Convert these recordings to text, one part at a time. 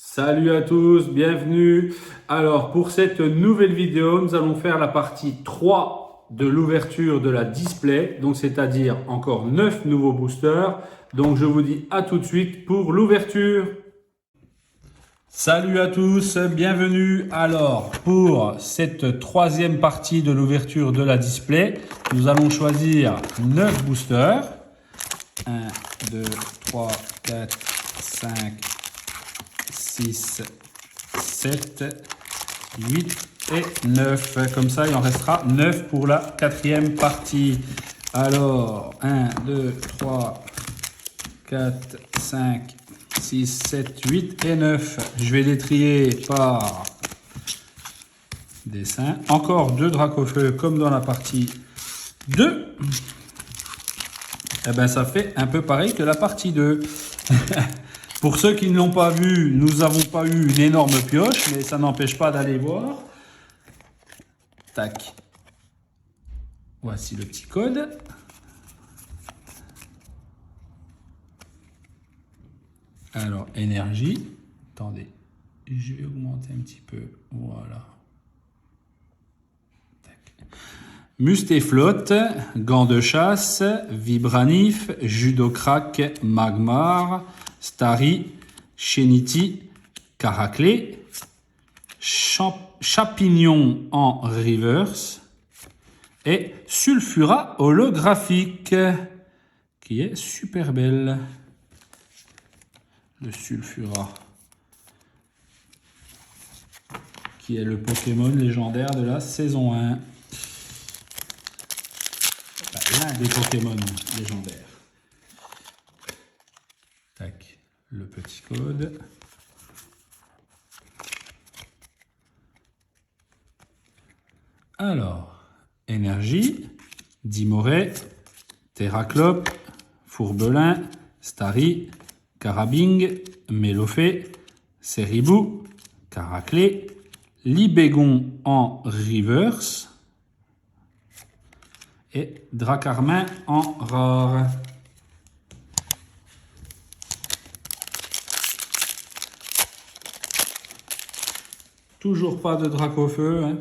Salut à tous, bienvenue. Alors pour cette nouvelle vidéo, nous allons faire la partie 3 de l'ouverture de la display, donc c'est-à-dire encore 9 nouveaux boosters. Donc je vous dis à tout de suite pour l'ouverture. Salut à tous, bienvenue. Alors pour cette troisième partie de l'ouverture de la display, nous allons choisir 9 boosters. 1, 2, 3, 4, 5, 6, 7, 8 et 9. Comme ça, il en restera 9 pour la quatrième partie. Alors, 1, 2, 3, 4, 5, 6, 7, 8 et 9. Je vais les trier par dessin. Encore 2 Dracofeu comme dans la partie 2. Eh ben, ça fait un peu pareil que la partie 2. Pour ceux qui ne l'ont pas vu, nous n'avons pas eu une énorme pioche, mais ça n'empêche pas d'aller voir. Tac. Voici le petit code. Alors, énergie. Attendez, je vais augmenter un petit peu. Voilà. Tac. Mustéflotte, gants de chasse, Vibranif, Judocrack, Magmar, Starry, Shenity, Caraclé, Chapignon en reverse et Sulfura holographique qui est super belle. Le Sulfura qui est le Pokémon légendaire de la saison 1. Enfin, l'un des Pokémon légendaires. Tac, le petit code. Alors, énergie, Dimoré, Terraclope, Fourbelin, Starry, Carabing, Mélofée, Ceribou, Caraclé, Libégon en reverse et Dracarmin en rare. Toujours pas de Dracofeu, hein.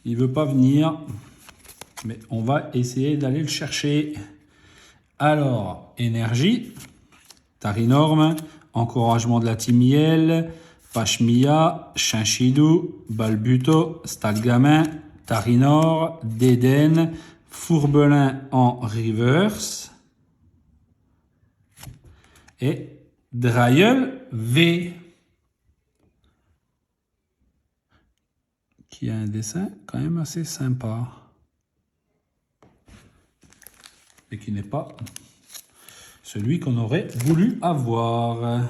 Il veut pas venir, mais on va essayer d'aller le chercher. Alors, énergie, Tarinorme, encouragement de la Timiel, Pachmia, Chinchidou, Balbuto, Stalgamin, Tarinor, Déden, Fourbelin en reverse et Drailleul V. Qui a un dessin quand même assez sympa et qui n'est pas celui qu'on aurait voulu avoir,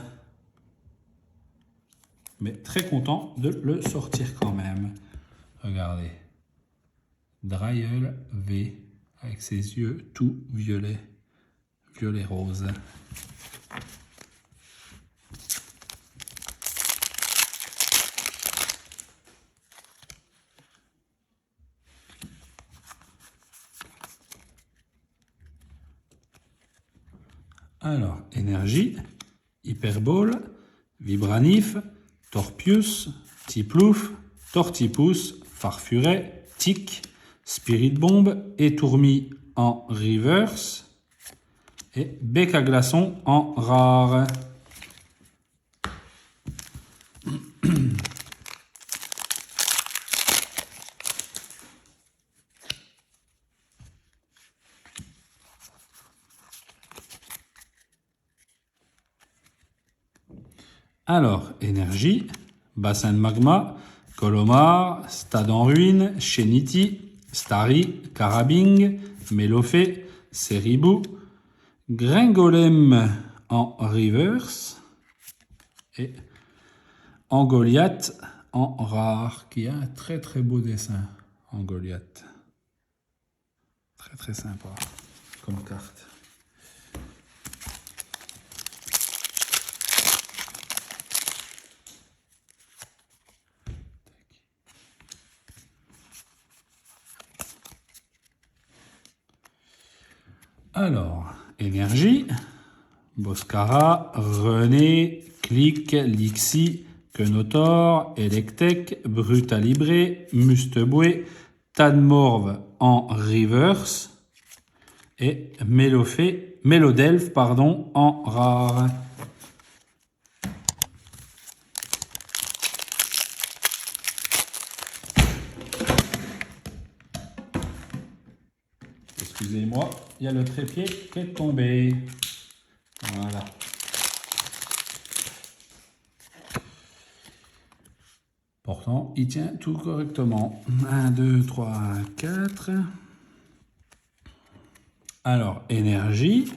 mais très content de le sortir quand même. Regardez, Drailleul V avec ses yeux tout violets, violet rose. Alors, énergie, Hyperbole, Vibranif, Torpius, Tiplouf, Tortipus, Farfuret, Tic, Spirit Bomb, Étourmi en reverse et Bec à glaçon en rare. Alors, énergie, bassin de magma, Colomar, stade en ruine, Shenity, Starry, Carabing, Mélofée, Ceribou, Gringolem en reverse et Angoliath en rare, qui a un très très beau dessin. Angoliath. Très très sympa comme carte. Alors, énergie, Boscara, René, Click, Lixi, Kenotor, Electek, Brutalibré, Musteboué, Tadmorve en reverse et Mélodelph en rare. Excusez-moi, il y a le trépied qui est tombé. Voilà. Pourtant, il tient tout correctement. 1, 2, 3, 4. Alors, énergie,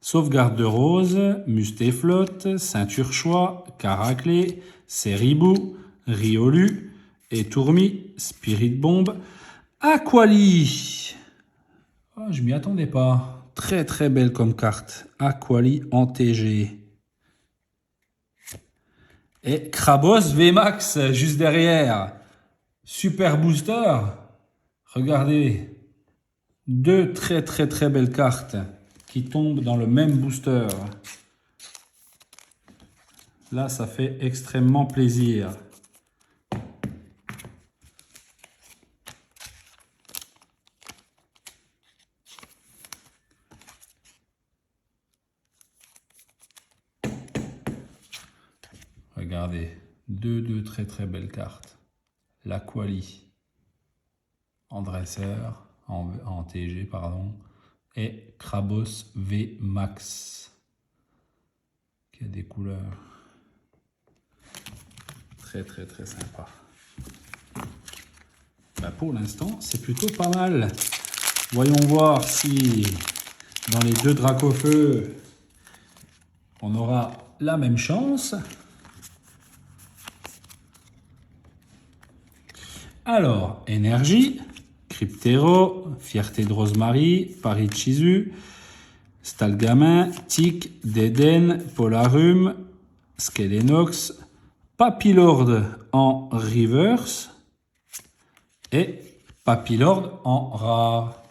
sauvegarde de rose, mustéflotte, ceinture choix, caraclé, séribou, riolu, étourmi, spirit bombe, aquali. Oh, je m'y attendais pas. Très très belle comme carte. Aquali en TG. Et Krabos VMAX juste derrière. Super booster. Regardez. Deux très très belles cartes qui tombent dans le même booster. Là, ça fait extrêmement plaisir. Regardez, deux très belles cartes. L'Aquali en dresseur, en TG, pardon, et Krabos V Max, qui a des couleurs très sympa. Ben pour l'instant, c'est plutôt pas mal. Voyons voir si dans les deux Dracofeu, on aura la même chance. Alors, énergie, Cryptero, Fierté de Rosemary, Paris de Chisu, Stalgamin, Tic, Deden, Polarum, Skelenox, Papillord en reverse et Papillord en rare.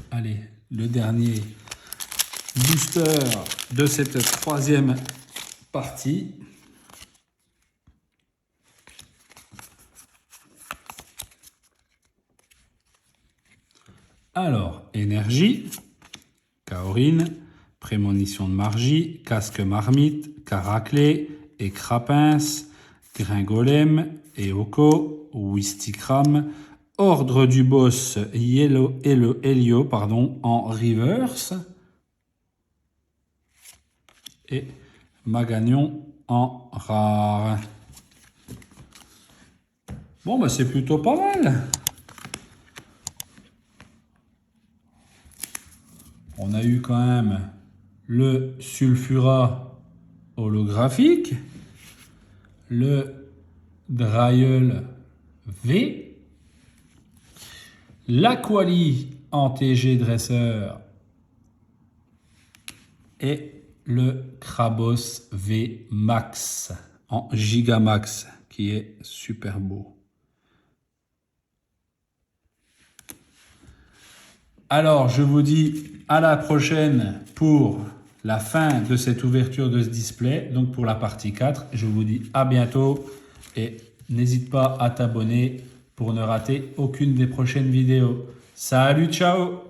Allez, le dernier booster de cette troisième partie. Alors, énergie, Kaorine, Prémonition de Margie, Casque Marmite, Caraclé, Écrapins, Gringolem, Eoko, Wistikram, Ordre du Boss, Helio, en reverse, et Magagnon en rare. Bon, bah c'est plutôt pas mal. On a eu quand même le Sulfura holographique, le Draeul V, l'Aquali en TG dresseur et le Krabos V Max en Gigamax qui est super beau. Alors, je vous dis à la prochaine pour la fin de cette ouverture de ce display. Donc, pour la partie 4, je vous dis à bientôt et n'hésite pas à t'abonner pour ne rater aucune des prochaines vidéos. Salut, ciao!